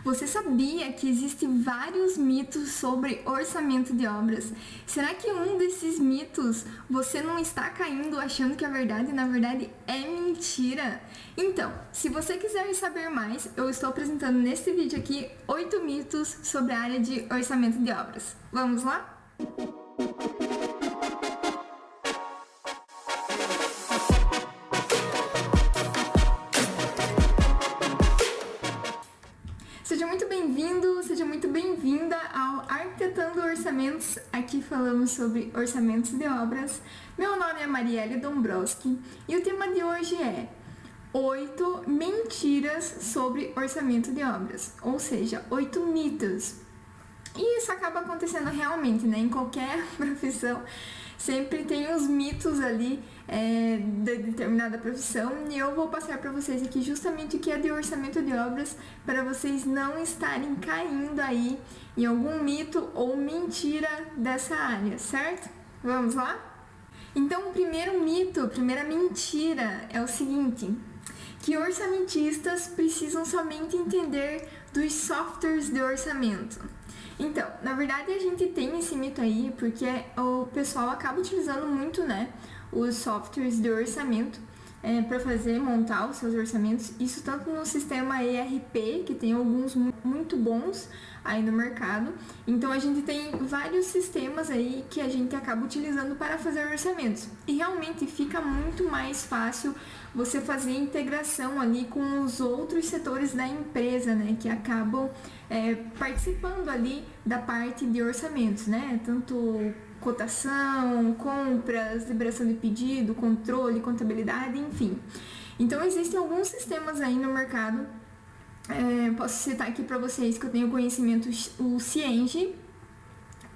Você sabia que existem vários mitos sobre orçamento de obras? Será que um desses mitos você não está caindo achando que é verdade e na verdade é mentira? Então, se você quiser saber mais, eu estou apresentando neste vídeo aqui 8 mitos sobre a área de orçamento de obras. Vamos lá? Seja muito bem-vindo, seja muito bem-vinda ao Arquitetando Orçamentos. Aqui falamos sobre orçamentos de obras. Meu nome é Marielle Dombrowski e o tema de hoje é 8 mentiras sobre orçamento de obras, ou seja, 8 mitos. E isso acaba acontecendo realmente, né? Em qualquer profissão sempre tem os mitos ali de determinada profissão, e eu vou passar para vocês aqui justamente o que é de orçamento de obras, para vocês não estarem caindo aí em algum mito ou mentira dessa área, certo? Vamos lá? Então, o primeiro mito, a primeira mentira é o seguinte: que orçamentistas precisam somente entender dos softwares de orçamento. Então, na verdade a gente tem esse mito aí porque o pessoal acaba utilizando muito, né, os softwares de orçamento para montar os seus orçamentos. Isso tanto no sistema ERP, que tem alguns muito bons aí no mercado. Então a gente tem vários sistemas aí que a gente acaba utilizando para fazer orçamentos. E realmente fica muito mais fácil você fazer integração ali com os outros setores da empresa, né, que acabam participando ali da parte de orçamentos, né, tanto cotação, compras, liberação de pedido, controle, contabilidade, enfim. Então existem alguns sistemas aí no mercado. Posso citar aqui para vocês que eu tenho conhecimento: o Cienge,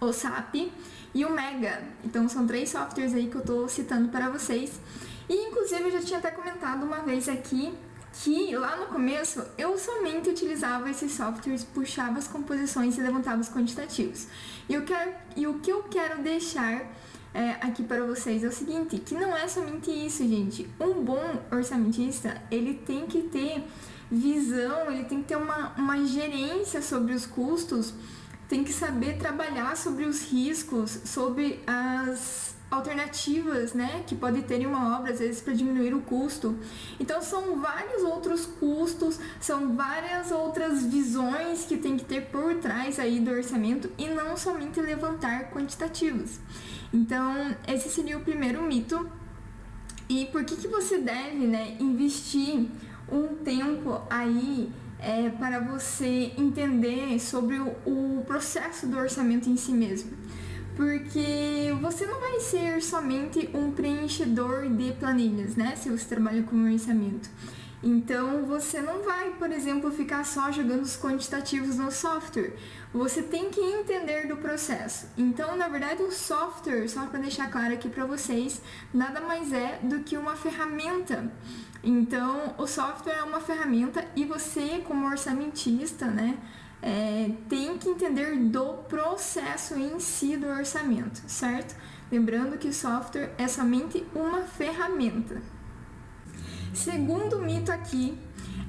o SAP e o Mega. Então são 3 softwares aí que eu estou citando para vocês. E inclusive eu já tinha até comentado uma vez aqui que lá no começo eu somente utilizava esses softwares, puxava as composições e levantava os quantitativos. E o que eu quero deixar aqui para vocês é o seguinte: que não é somente isso, gente. Um bom orçamentista, ele tem que ter visão, ele tem que ter uma gerência sobre os custos, tem que saber trabalhar sobre os riscos, sobre as alternativas, né, que pode ter em uma obra, às vezes para diminuir o custo. Então são vários outros custos, são várias outras visões que tem que ter por trás aí do orçamento e não somente levantar quantitativos. Então esse seria o primeiro mito. E por que você deve, né, investir um tempo aí para você entender sobre o processo do orçamento em si mesmo? Porque você não vai ser somente um preenchedor de planilhas, né, se você trabalha com orçamento. Então você não vai, por exemplo, ficar só jogando os quantitativos no software. Você tem que entender do processo. Então, na verdade, o software, só para deixar claro aqui para vocês, nada mais é do que uma ferramenta. Então, o software é uma ferramenta e você, como orçamentista, né, tem que entender do processo em si do orçamento, certo? Lembrando que o software é somente uma ferramenta. Segundo mito aqui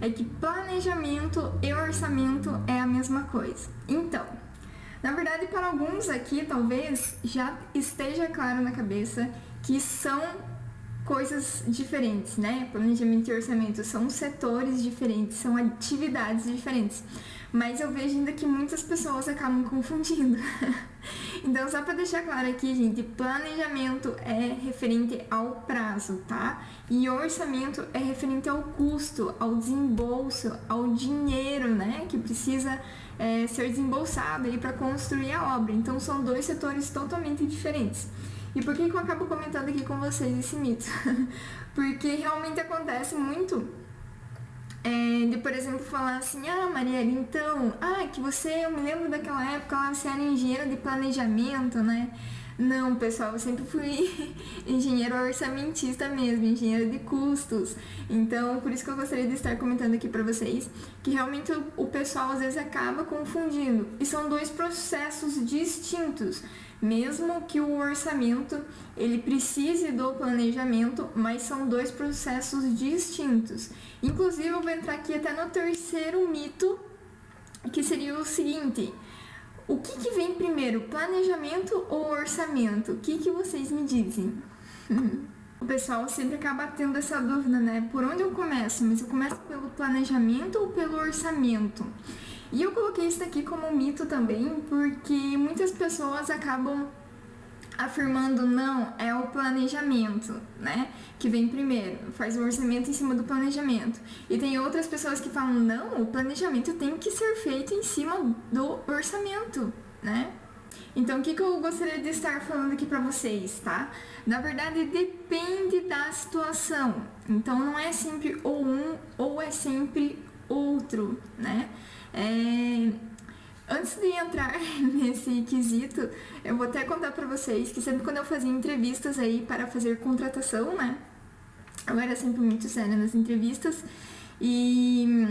é que planejamento e orçamento é a mesma coisa. Então, na verdade, para alguns aqui talvez já esteja claro na cabeça que são coisas diferentes, né? Planejamento e orçamento são setores diferentes, são atividades diferentes. Mas eu vejo ainda que muitas pessoas acabam confundindo. Então, só para deixar claro aqui, gente, planejamento é referente ao prazo, tá? E orçamento é referente ao custo, ao desembolso, ao dinheiro, né? Que precisa ser desembolsado aí para construir a obra. Então, são 2 setores totalmente diferentes. E por que eu acabo comentando aqui com vocês esse mito? Porque realmente acontece muito de, por exemplo, falar assim: ah, Marielle, então, que eu me lembro daquela época lá, você era engenheira de planejamento, né? Não, pessoal, eu sempre fui engenheiro orçamentista mesmo, engenheiro de custos. Então, por isso que eu gostaria de estar comentando aqui pra vocês que realmente o pessoal às vezes acaba confundindo. E são 2 processos distintos. Mesmo que o orçamento ele precise do planejamento, mas são 2 processos distintos. Inclusive, eu vou entrar aqui até no terceiro mito que seria o seguinte: o que vem primeiro, planejamento ou orçamento? O que vocês me dizem? O pessoal sempre acaba tendo essa dúvida, né? Por onde eu começo? Mas eu começo pelo planejamento ou pelo orçamento? E eu coloquei isso aqui como um mito também, porque muitas pessoas acabam afirmando, não, é o planejamento, né, que vem primeiro, faz o orçamento em cima do planejamento. E tem outras pessoas que falam, não, o planejamento tem que ser feito em cima do orçamento, né? Então, o que eu gostaria de estar falando aqui pra vocês, tá? Na verdade, depende da situação. Então, não é sempre ou um ou é sempre outro, né? Antes de entrar nesse quesito, eu vou até contar pra vocês que sempre quando eu fazia entrevistas aí para fazer contratação, né? Eu era sempre muito séria nas entrevistas e...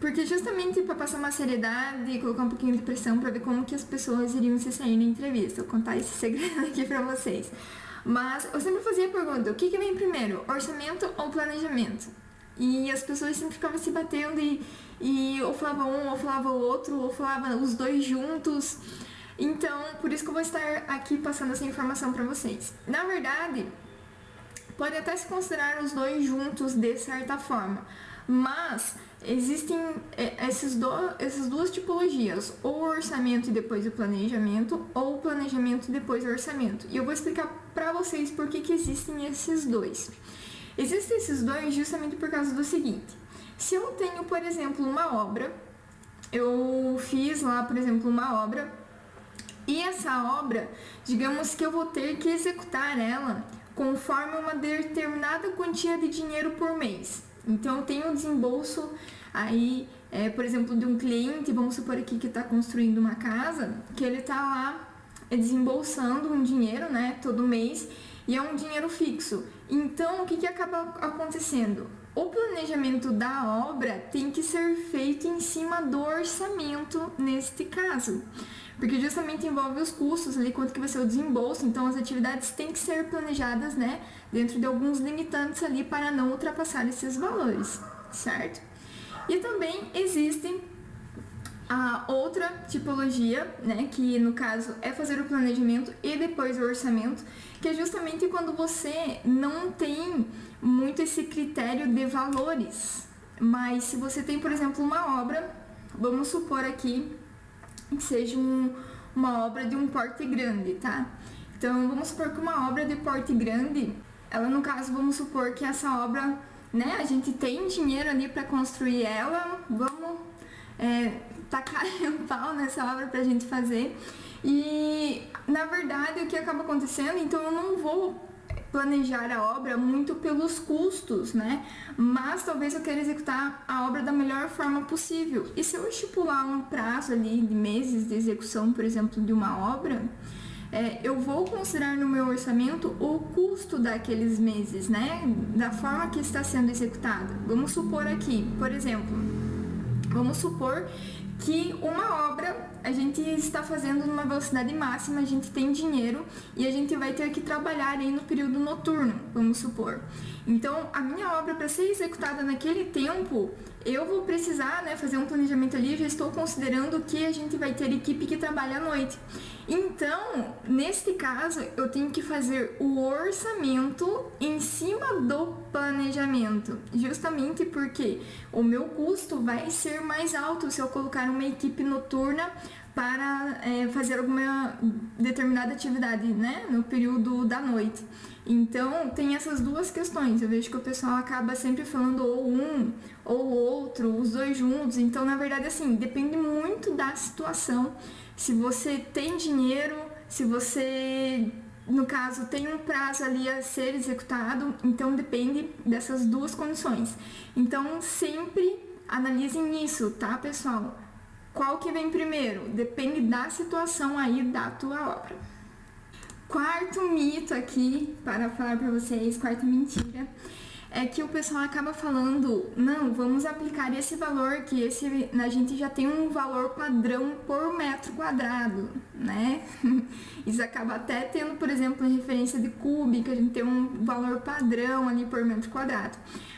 porque justamente para passar uma seriedade e colocar um pouquinho de pressão para ver como que as pessoas iriam se sair na entrevista. Vou contar esse segredo aqui pra vocês. Mas eu sempre fazia a pergunta, o que vem primeiro, orçamento ou planejamento? E as pessoas sempre ficavam se batendo e ou falava um, ou falava o outro, ou falava os dois juntos. Então, por isso que eu vou estar aqui passando essa informação pra vocês. Na verdade, pode até se considerar os dois juntos de certa forma, mas existem essas duas tipologias, ou o orçamento e depois o planejamento, ou o planejamento e depois o orçamento. E eu vou explicar pra vocês por que existem esses dois. Existem esses dois justamente por causa do seguinte: se eu tenho, por exemplo, uma obra, eu fiz lá, por exemplo, uma obra, e essa obra, digamos que eu vou ter que executar ela conforme uma determinada quantia de dinheiro por mês. Então, eu tenho um desembolso aí, por exemplo, de um cliente, vamos supor aqui que está construindo uma casa, que ele está lá desembolsando um dinheiro, né, todo mês, e é um dinheiro fixo. Então, o que acaba acontecendo? O planejamento da obra tem que ser feito em cima do orçamento neste caso, porque justamente envolve os custos ali, quanto que vai ser o desembolso. Então, as atividades têm que ser planejadas, né, dentro de alguns limitantes ali para não ultrapassar esses valores, certo? E também existem a outra tipologia, né, que no caso é fazer o planejamento e depois o orçamento, que é justamente quando você não tem muito esse critério de valores. Mas se você tem, por exemplo, uma obra, vamos supor aqui que seja uma obra de um porte grande, tá? Então, vamos supor que uma obra de porte grande, ela no caso, vamos supor que essa obra, né, a gente tem dinheiro ali para construir ela, vamos tacar um pau nessa obra pra gente fazer. E na verdade o que acaba acontecendo, então eu não vou planejar a obra muito pelos custos, né? Mas talvez eu queira executar a obra da melhor forma possível. E se eu estipular um prazo ali de meses de execução, por exemplo, de uma obra, eu vou considerar no meu orçamento o custo daqueles meses, né? Da forma que está sendo executado. Vamos supor aqui, por exemplo, vamos supor que uma obra a gente está fazendo numa velocidade máxima, a gente tem dinheiro e a gente vai ter que trabalhar aí no período noturno, vamos supor. Então, a minha obra, para ser executada naquele tempo, eu vou precisar, né, fazer um planejamento ali, já estou considerando que a gente vai ter equipe que trabalha à noite. Então, neste caso, eu tenho que fazer o orçamento em cima do planejamento, justamente porque o meu custo vai ser mais alto se eu colocar uma equipe noturna para fazer alguma determinada atividade, né, no período da noite. Então, tem essas duas questões. Eu vejo que o pessoal acaba sempre falando ou um ou outro, os dois juntos. Então, na verdade, assim, depende muito da situação. Se você tem dinheiro, se você, no caso, tem um prazo ali a ser executado, então depende dessas duas condições. Então, sempre analisem isso, tá, pessoal? Qual que vem primeiro? Depende da situação aí da tua obra. Quarto mito aqui, para falar para vocês, quarta mentira, é que o pessoal acaba falando, não, vamos aplicar esse valor, que a gente já tem um valor padrão por metro quadrado, né? Isso acaba até tendo, por exemplo, referência de cúbica, a gente tem um valor padrão ali por metro quadrado.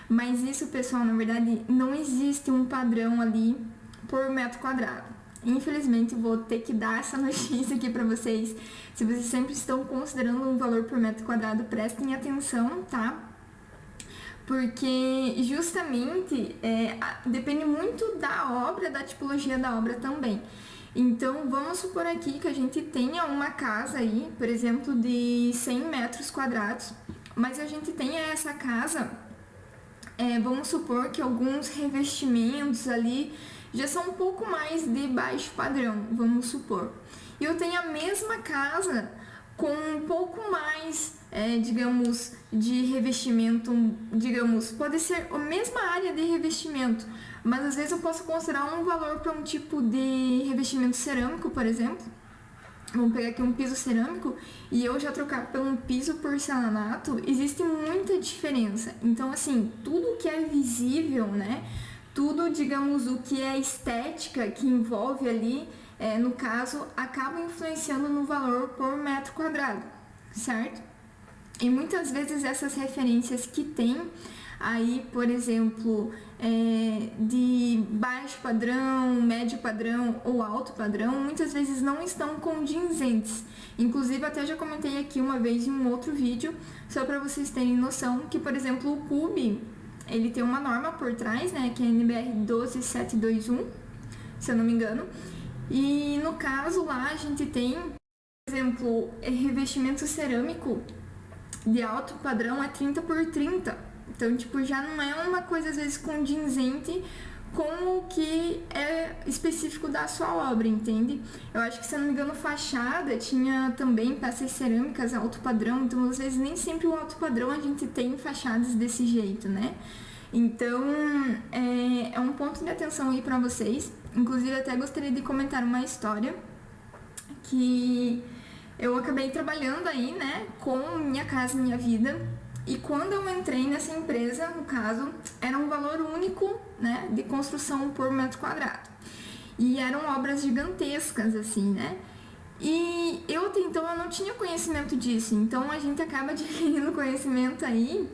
Mas isso, pessoal, na verdade, não existe um padrão ali por metro quadrado. Infelizmente, vou ter que dar essa notícia aqui para vocês. Se vocês sempre estão considerando um valor por metro quadrado, prestem atenção, tá? Porque justamente depende muito da obra, da tipologia da obra também. Então, vamos supor aqui que a gente tenha uma casa aí, por exemplo, de 100 metros quadrados, mas a gente tenha essa casa, vamos supor que alguns revestimentos ali já são um pouco mais de baixo padrão, vamos supor. E eu tenho a mesma casa com um pouco mais, digamos, de revestimento, digamos, pode ser a mesma área de revestimento, mas às vezes eu posso considerar um valor para um tipo de revestimento cerâmico, por exemplo. Vamos pegar aqui um piso cerâmico e eu já trocar por um piso porcelanato, existe muita diferença. Então, assim, tudo que é visível, né? Tudo, digamos, o que é estética que envolve ali, no caso, acaba influenciando no valor por metro quadrado, certo? E muitas vezes essas referências que tem aí, por exemplo, de baixo padrão, médio padrão ou alto padrão, muitas vezes não estão condizentes. Inclusive, até já comentei aqui uma vez em um outro vídeo, só para vocês terem noção que, por exemplo, o CUB, ele tem uma norma por trás, né, que é a NBR 12721, se eu não me engano. E no caso lá a gente tem, por exemplo, revestimento cerâmico de alto padrão é 30 por 30. Então, tipo, já não é uma coisa às vezes condizente com o que é específico da sua obra, entende? Eu acho que, se eu não me engano, fachada tinha também peças cerâmicas alto padrão, então às vezes nem sempre o alto padrão a gente tem fachadas desse jeito, né? Então, é um ponto de atenção aí pra vocês. Inclusive, até gostaria de comentar uma história que eu acabei trabalhando aí, né, com Minha Casa Minha Vida. E quando eu entrei nessa empresa, no caso, era um valor único, né, de construção por metro quadrado. E eram obras gigantescas, assim, né? E eu, até então, eu não tinha conhecimento disso. Então, a gente acaba adquirindo conhecimento aí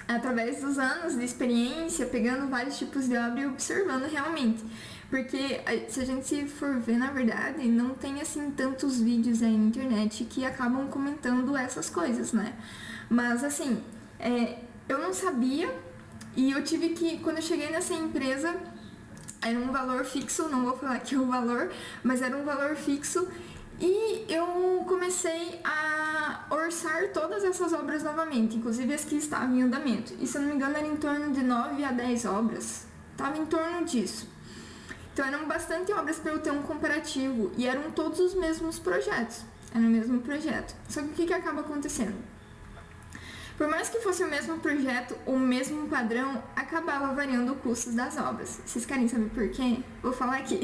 através dos anos de experiência, pegando vários tipos de obra e observando realmente. Porque se a gente for ver, na verdade, não tem assim tantos vídeos aí na internet que acabam comentando essas coisas, né? Mas assim, eu não sabia e eu tive que, quando eu cheguei nessa empresa, era um valor fixo, não vou falar aqui o valor, mas era um valor fixo. E eu comecei a orçar todas essas obras novamente, inclusive as que estavam em andamento. E se eu não me engano era em torno de 9 a 10 obras, estava em torno disso. Então eram bastante obras para eu ter um comparativo e eram todos os mesmos projetos, era o mesmo projeto. Só que o que acaba acontecendo? Por mais que fosse o mesmo projeto, o mesmo padrão, acabava variando o custo das obras. Vocês querem saber por quê? Vou falar aqui.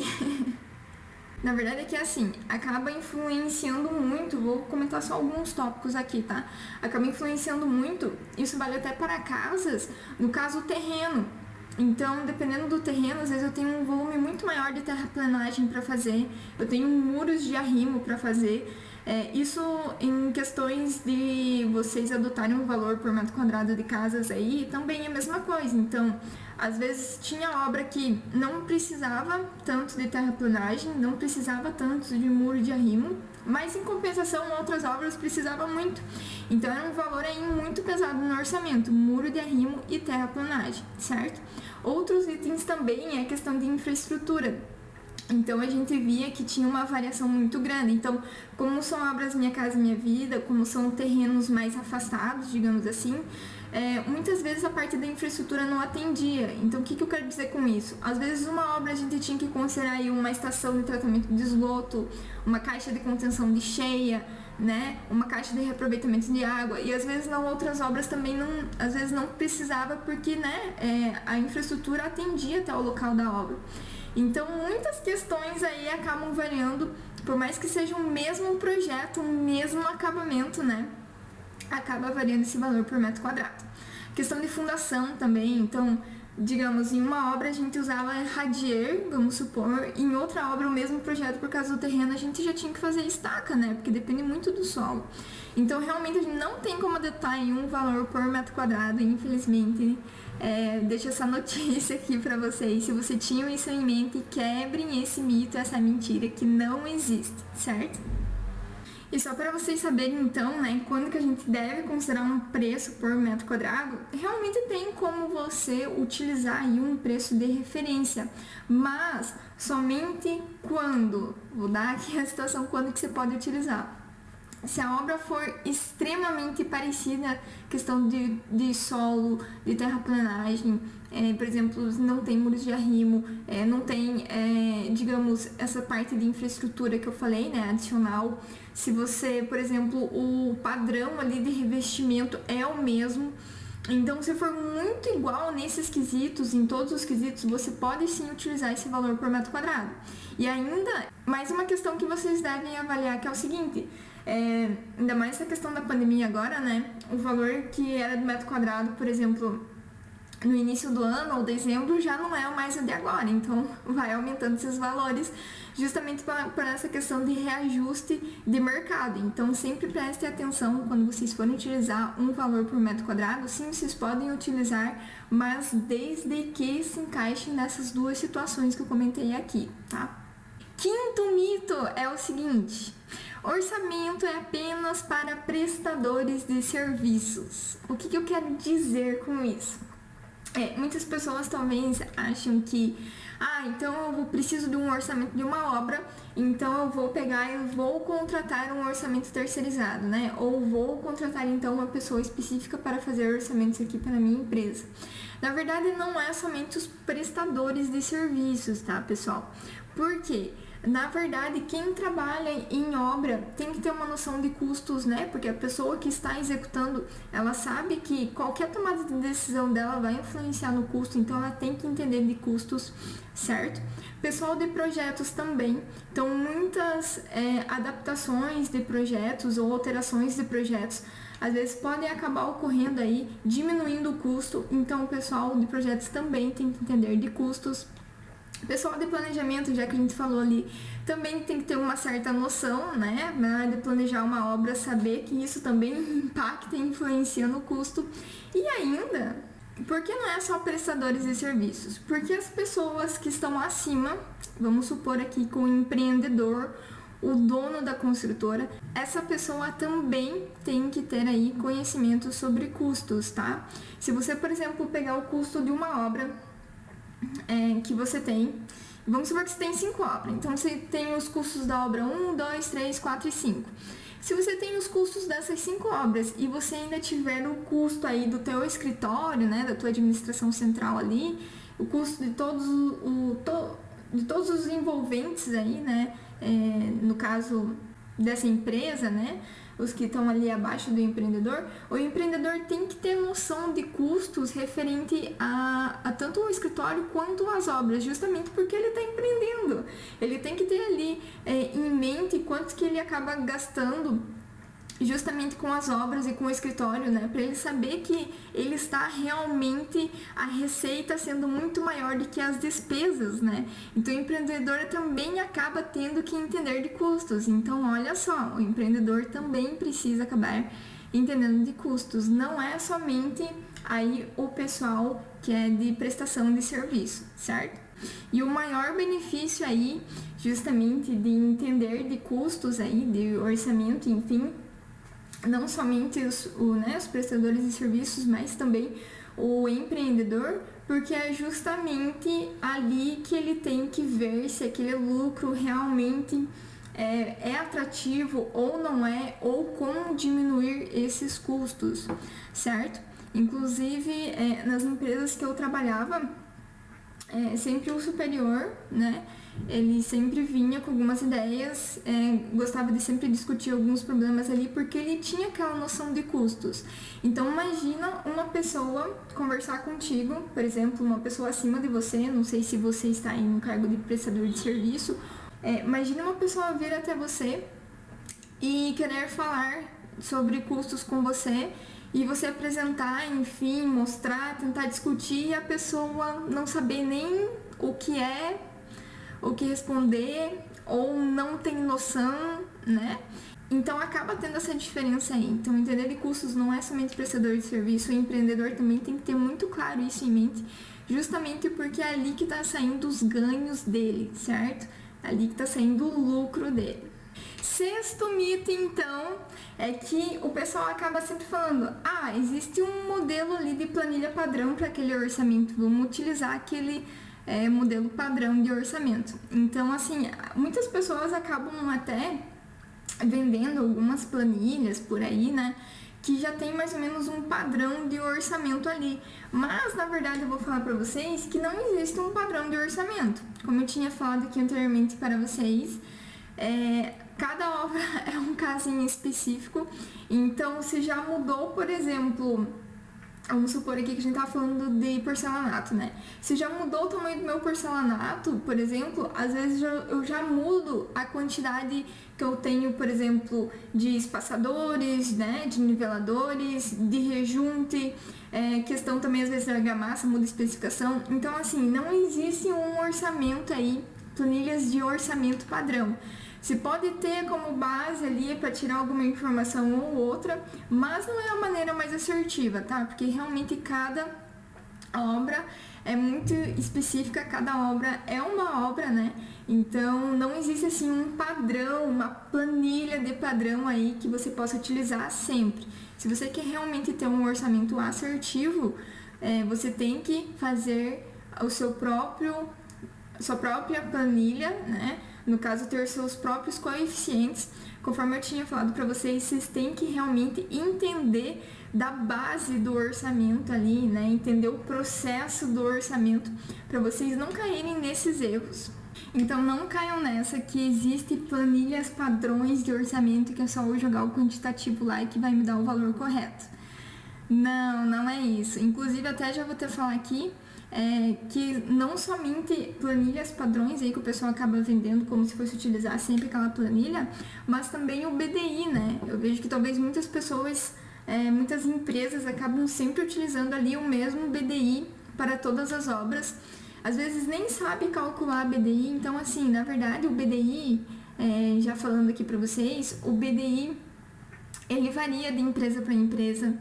Na verdade é que assim, acaba influenciando muito, vou comentar só alguns tópicos aqui, tá? Acaba influenciando muito, isso vale até para casas, no caso o terreno. Então, dependendo do terreno, às vezes eu tenho um volume muito maior de terraplenagem para fazer, eu tenho muros de arrimo para fazer. Isso em questões de vocês adotarem um valor por metro quadrado de casas aí, também é a mesma coisa. Então, às vezes tinha obra que não precisava tanto de terraplenagem, não precisava tanto de muro de arrimo, mas em compensação outras obras precisavam muito. Então era um valor aí muito pesado no orçamento, muro de arrimo e terraplenagem, certo? Outros itens também é a questão de infraestrutura. Então a gente via que tinha uma variação muito grande. Então, como são obras Minha Casa Minha Vida, como são terrenos mais afastados, digamos assim, muitas vezes a parte da infraestrutura não atendia. Então, o que eu quero dizer com isso? Às vezes uma obra a gente tinha que considerar aí uma estação de tratamento de esgoto, uma caixa de contenção de cheia, né? Uma caixa de reaproveitamento de água. E às vezes não, outras obras também às vezes não precisava porque, né, a infraestrutura atendia até o local da obra. Então, muitas questões aí acabam variando, por mais que seja o mesmo projeto, o mesmo acabamento, né? Acaba variando esse valor por metro quadrado. Questão de fundação também, então, digamos, em uma obra a gente usava radier, vamos supor, em outra obra o mesmo projeto, por causa do terreno, a gente já tinha que fazer estaca, né? Porque depende muito do solo. Então, realmente, a gente não tem como adotar em um valor por metro quadrado, infelizmente. Deixo essa notícia aqui pra vocês. Se você tinha isso em mente, quebrem esse mito, essa mentira que não existe, certo? E só para vocês saberem então, né, quando que a gente deve considerar um preço por metro quadrado, realmente tem como você utilizar aí um preço de referência, mas somente quando, vou dar aqui a situação quando que você pode utilizar. Se a obra for extremamente parecida, questão de solo, de terraplanagem, por exemplo, não tem muros de arrimo, não tem, digamos, essa parte de infraestrutura que eu falei, né, adicional. Se você, por exemplo, o padrão ali de revestimento é o mesmo, então se for muito igual nesses quesitos, em todos os quesitos, você pode sim utilizar esse valor por metro quadrado. E ainda, mais uma questão que vocês devem avaliar, que é o seguinte, ainda mais essa questão da pandemia agora, né, o valor que era do metro quadrado, por exemplo, no início do ano ou dezembro já não é mais o de agora, então vai aumentando esses valores justamente por essa questão de reajuste de mercado. Então sempre prestem atenção quando vocês forem utilizar um valor por metro quadrado. Sim, vocês podem utilizar, mas desde que se encaixem nessas duas situações que eu comentei aqui, tá? Quinto mito é o seguinte: orçamento é apenas para prestadores de serviços. O que eu quero dizer com isso? Muitas pessoas talvez acham que, então eu preciso de um orçamento de uma obra, então eu vou pegar e vou contratar um orçamento terceirizado, né? Ou vou contratar então uma pessoa específica para fazer orçamentos aqui para a minha empresa. Na verdade, não é somente os prestadores de serviços, tá, pessoal? Por quê? Na verdade, quem trabalha em obra tem que ter uma noção de custos, né? Porque a pessoa que está executando, ela sabe que qualquer tomada de decisão dela vai influenciar no custo, então ela tem que entender de custos, certo? Pessoal de projetos também. Então, muitas adaptações de projetos ou alterações de projetos às vezes podem acabar ocorrendo aí, diminuindo o custo. Então, o pessoal de projetos também tem que entender de custos. Pessoal de planejamento, já que a gente falou ali, também tem que ter uma certa noção, né, na hora de planejar uma obra, saber que isso também impacta e influencia no custo. E ainda, por que não é só prestadores de serviços? Porque as pessoas que estão acima, vamos supor aqui com o empreendedor, o dono da construtora, essa pessoa também tem que ter aí conhecimento sobre custos, tá? Se você, por exemplo, pegar o custo de uma obra que você tem, vamos supor que você tem 5 obras, então você tem os custos da obra 1, 2, 3, 4 e 5. Se você tem os custos dessas 5 obras e você ainda tiver o custo aí do teu escritório, né, da tua administração central ali, o custo de todos os envolventes aí, né, no caso dessa empresa, né, os que estão ali abaixo do empreendedor, o empreendedor tem que ter noção de custos referente a tanto o escritório quanto as obras, justamente porque ele está empreendendo. Ele tem que ter ali em mente quanto que ele acaba gastando justamente com as obras e com o escritório, né, para ele saber que ele está realmente, a receita sendo muito maior do que as despesas, né. Então o empreendedor também acaba tendo que entender de custos. Então olha só, o empreendedor também precisa acabar entendendo de custos, não é somente aí o pessoal que é de prestação de serviço, certo? E o maior benefício aí, justamente de entender de custos aí, de orçamento, enfim, não somente os prestadores de serviços, mas também o empreendedor, porque é justamente ali que ele tem que ver se aquele lucro realmente é atrativo ou não é, ou como diminuir esses custos, certo? Inclusive, nas empresas que eu trabalhava, sempre o superior, né, ele sempre vinha com algumas ideias, gostava de sempre discutir alguns problemas ali, porque ele tinha aquela noção de custos. Então imagina uma pessoa conversar contigo, por exemplo, uma pessoa acima de você, não sei se você está em um cargo de prestador de serviço, imagina uma pessoa vir até você e querer falar sobre custos com você, e você apresentar, enfim, mostrar, tentar discutir e a pessoa não saber nem o que é, o que responder ou não tem noção, né? Então acaba tendo essa diferença aí. Então entender de custos não é somente prestador de serviço, o empreendedor também tem que ter muito claro isso em mente, justamente porque é ali que está saindo os ganhos dele, certo? É ali que está saindo o lucro dele. Sexto mito, então, é que o pessoal acaba sempre falando: existe um modelo ali de planilha padrão para aquele orçamento, vamos utilizar aquele modelo padrão de orçamento. Então, assim, muitas pessoas acabam até vendendo algumas planilhas por aí, né, que já tem mais ou menos um padrão de orçamento ali. Mas, na verdade, eu vou falar para vocês que não existe um padrão de orçamento. Como eu tinha falado aqui anteriormente para vocês, cada obra é um caso em específico. Então, se já mudou, por exemplo, vamos supor aqui que a gente tá falando de porcelanato, né? Se já mudou o tamanho do meu porcelanato, por exemplo, às vezes eu já mudo a quantidade que eu tenho, por exemplo, de espaçadores, né? De niveladores, de rejunte, questão também às vezes da argamassa, muda a especificação. Então, assim, não existe um orçamento aí, planilhas de orçamento padrão. Se pode ter como base ali para tirar alguma informação ou outra, mas não é a maneira mais assertiva, tá? Porque realmente cada obra é muito específica, cada obra é uma obra, né? Então não existe assim um padrão, uma planilha de padrão aí que você possa utilizar sempre. Se você quer realmente ter um orçamento assertivo, você tem que fazer sua própria planilha, né? No caso, ter seus próprios coeficientes. Conforme eu tinha falado para vocês, vocês têm que realmente entender da base do orçamento ali, né? Entender o processo do orçamento para vocês não caírem nesses erros. Então não caiam nessa que existe planilhas padrões de orçamento que é só eu jogar o quantitativo lá e que vai me dar o valor correto. Não é isso. Inclusive até já vou até falar aqui que não somente planilhas padrões aí que o pessoal acaba vendendo como se fosse utilizar sempre aquela planilha, mas também o BDI, né? Eu vejo que talvez muitas pessoas, muitas empresas acabam sempre utilizando ali o mesmo BDI para todas as obras. Às vezes nem sabe calcular BDI, então assim, na verdade o BDI, já falando aqui para vocês, o BDI ele varia de empresa para empresa.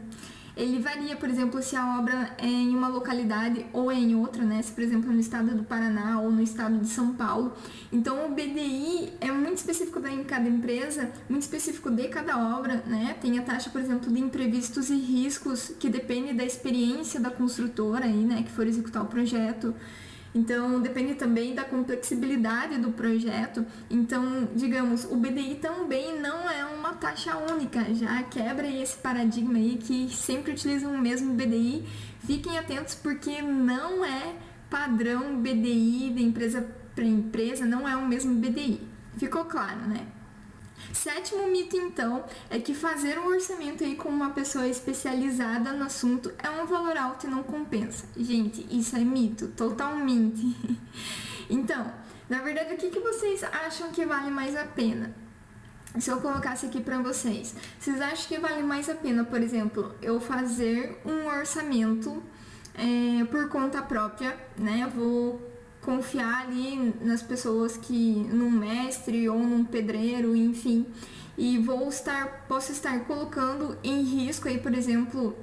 Ele varia, por exemplo, se a obra é em uma localidade ou é em outra, né? Se, por exemplo, no estado do Paraná ou no estado de São Paulo. Então, o BDI é muito específico em cada empresa, muito específico de cada obra, né? Tem a taxa, por exemplo, de imprevistos e riscos, que depende da experiência da construtora aí, né? Que for executar o projeto. Então, depende também da complexibilidade do projeto. Então, digamos, o BDI também não é uma taxa única, já quebra esse paradigma aí que sempre utilizam o mesmo BDI. Fiquem atentos porque não é padrão BDI de empresa para empresa, não é o mesmo BDI. Ficou claro, né? Sétimo mito, então, é que fazer um orçamento aí com uma pessoa especializada no assunto é um valor alto e não compensa. Gente, isso é mito, totalmente. Então, na verdade, o que vocês acham que vale mais a pena? Se eu colocasse aqui pra vocês acham que vale mais a pena, por exemplo, eu fazer um orçamento por conta própria, né? Eu vou confiar ali nas pessoas num mestre ou num pedreiro, enfim, e posso estar colocando em risco aí, por exemplo,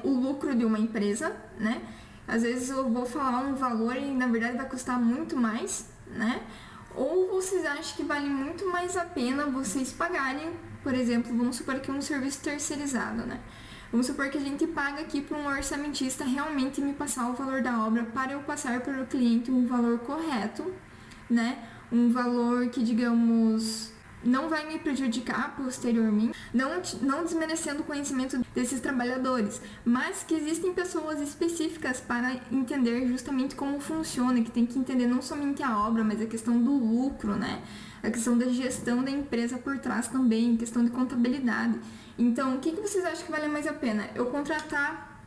o lucro de uma empresa, né? Às vezes eu vou falar um valor e na verdade vai custar muito mais, né? Ou vocês acham que vale muito mais a pena vocês pagarem, por exemplo, vamos supor que um serviço terceirizado, né? Vamos supor que a gente paga aqui para um orçamentista realmente me passar o valor da obra para eu passar para o cliente um valor correto, né? Um valor que, digamos, não vai me prejudicar posteriormente, não desmerecendo o conhecimento desses trabalhadores, mas que existem pessoas específicas para entender justamente como funciona, que tem que entender não somente a obra, mas a questão do lucro, né? A questão da gestão da empresa por trás também, questão de contabilidade. Então, o que vocês acham que vale mais a pena? Eu contratar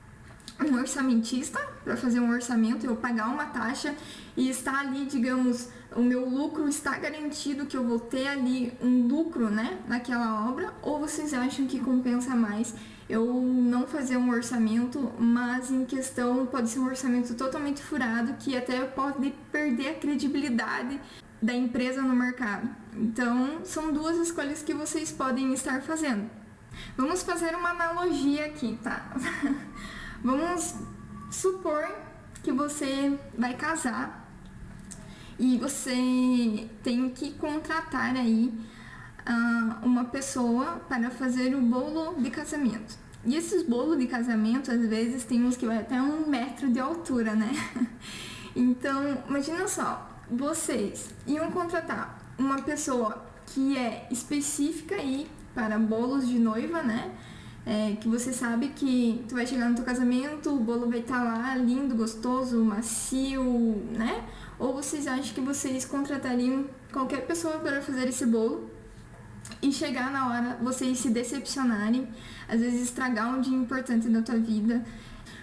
um orçamentista para fazer um orçamento, eu pagar uma taxa e está ali, digamos, o meu lucro está garantido, que eu vou ter ali um lucro, né, naquela obra, ou vocês acham que compensa mais eu não fazer um orçamento, mas em questão pode ser um orçamento totalmente furado, que até pode perder a credibilidade da empresa no mercado? Então, são duas escolhas que vocês podem estar fazendo. Vamos fazer uma analogia aqui, tá? Vamos supor que você vai casar e você tem que contratar aí uma pessoa para fazer o bolo de casamento. E esses bolos de casamento, às vezes, tem uns que vai até 1 metro de altura, né? Então, imagina só, vocês iam contratar uma pessoa que é específica aí para bolos de noiva, né? Que você sabe que tu vai chegar no teu casamento, o bolo vai estar lá lindo, gostoso, macio, né? Ou vocês acham que vocês contratariam qualquer pessoa para fazer esse bolo e chegar na hora vocês se decepcionarem, às vezes estragar um dia importante da tua vida,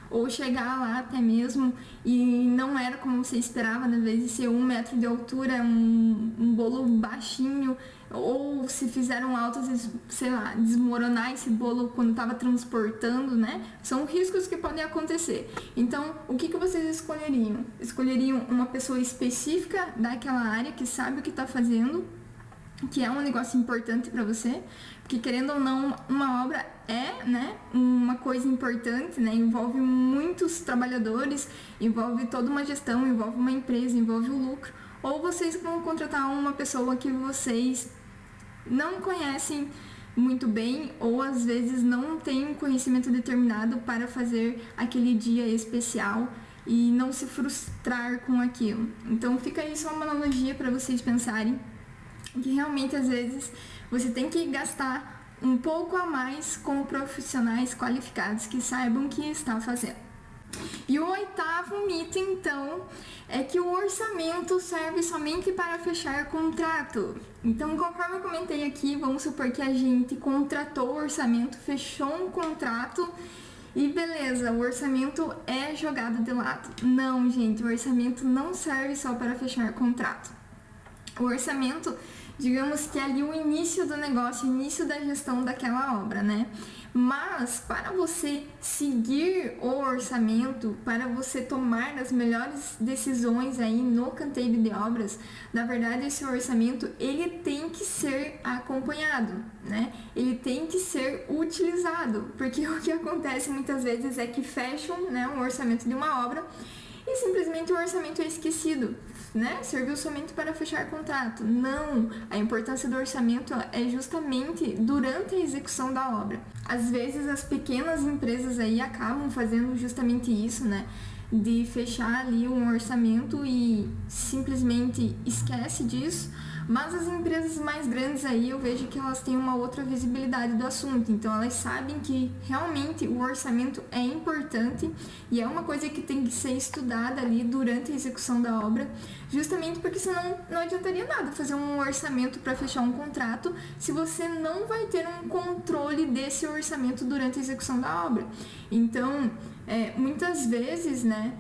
ou chegar lá até mesmo e não era como você esperava, às vezes ser 1 metro de altura, um bolo baixinho, ou se fizeram altas, sei lá, desmoronar esse bolo quando estava transportando, né? São riscos que podem acontecer. Então, o que vocês escolheriam? Escolheriam uma pessoa específica daquela área que sabe o que está fazendo, que é um negócio importante para você, porque querendo ou não, uma obra é, né, uma coisa importante, né, envolve muitos trabalhadores, envolve toda uma gestão, envolve uma empresa, envolve o lucro. Ou vocês vão contratar uma pessoa que vocês não conhecem muito bem, ou às vezes não tem um conhecimento determinado para fazer aquele dia especial e não se frustrar com aquilo. Então fica aí só uma analogia para vocês pensarem que realmente às vezes você tem que gastar um pouco a mais com profissionais qualificados que saibam o que está fazendo. E o 8º mito, então, é que o orçamento serve somente para fechar contrato. Então, conforme eu comentei aqui, vamos supor que a gente contratou o orçamento, fechou um contrato e beleza, o orçamento é jogado de lado. Não, gente, o orçamento não serve só para fechar contrato. O orçamento, digamos que é ali o início do negócio, o início da gestão daquela obra, né? Mas para você seguir o orçamento, para você tomar as melhores decisões aí no canteiro de obras, na verdade esse orçamento ele tem que ser acompanhado, né? Ele tem que ser utilizado, porque o que acontece muitas vezes é que fecham, né, um orçamento de uma obra e simplesmente o orçamento é esquecido, né? Serviu somente para fechar contrato. Não, a importância do orçamento é justamente durante a execução da obra. Às vezes as pequenas empresas aí acabam fazendo justamente isso, né? De fechar ali um orçamento e simplesmente esquece disso. Mas as empresas mais grandes aí eu vejo que elas têm uma outra visibilidade do assunto, então elas sabem que realmente o orçamento é importante e é uma coisa que tem que ser estudada ali durante a execução da obra, justamente porque senão não adiantaria nada fazer um orçamento para fechar um contrato se você não vai ter um controle desse orçamento durante a execução da obra. Então, muitas vezes, né,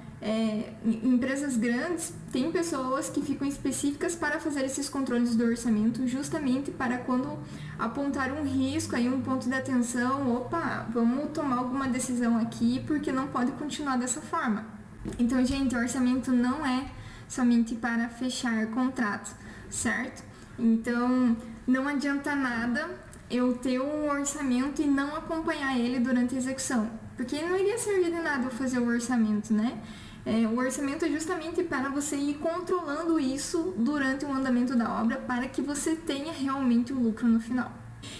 empresas grandes têm pessoas que ficam específicas para fazer esses controles do orçamento, justamente para quando apontar um risco, aí um ponto de atenção, opa, vamos tomar alguma decisão aqui porque não pode continuar dessa forma. Então, gente, o orçamento não é somente para fechar contrato, certo? Então, não adianta nada eu ter um orçamento e não acompanhar ele durante a execução, porque não iria servir de nada eu fazer o orçamento, né? O orçamento é justamente para você ir controlando isso durante o andamento da obra para que você tenha realmente o lucro no final.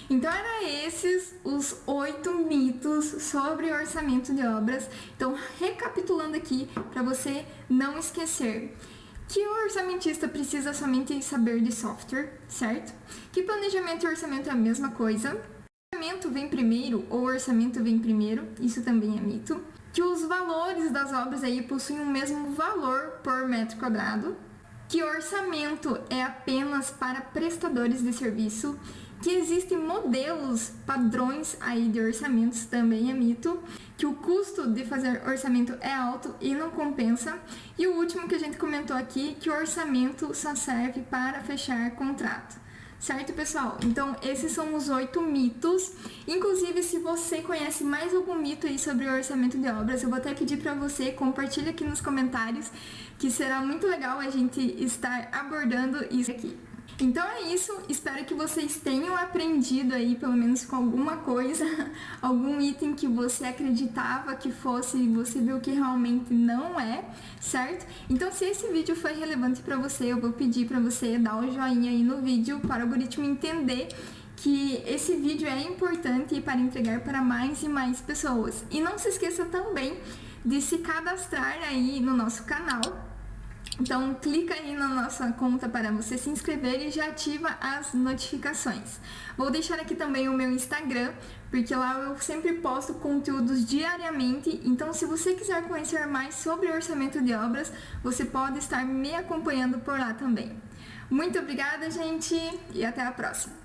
Então, eram esses os 8 mitos sobre orçamento de obras. Então, recapitulando aqui, para você não esquecer que o orçamentista precisa somente saber de software, certo? Que planejamento e orçamento é a mesma coisa. O orçamento vem primeiro ou orçamento vem primeiro, isso também é mito. Que os valores das obras aí possuem o mesmo valor por metro quadrado. que orçamento é apenas para prestadores de serviço, que existem modelos padrões aí de orçamentos, também é mito, que o custo de fazer orçamento é alto e não compensa, e o último que a gente comentou aqui, que o orçamento só serve para fechar contrato. Certo, pessoal? Então, esses são os 8 mitos. Inclusive, se você conhece mais algum mito aí sobre o orçamento de obras, eu vou até pedir para você, compartilhe aqui nos comentários, que será muito legal a gente estar abordando isso aqui. Então é isso, espero que vocês tenham aprendido aí, pelo menos com alguma coisa, algum item que você acreditava que fosse e você viu que realmente não é, certo? Então se esse vídeo foi relevante para você, eu vou pedir para você dar o joinha aí no vídeo para o algoritmo entender que esse vídeo é importante para entregar para mais e mais pessoas. E não se esqueça também de se cadastrar aí no nosso canal. Então, clica aí na nossa conta para você se inscrever e já ativa as notificações. Vou deixar aqui também o meu Instagram, porque lá eu sempre posto conteúdos diariamente. Então, se você quiser conhecer mais sobre orçamento de obras, você pode estar me acompanhando por lá também. Muito obrigada, gente, e até a próxima!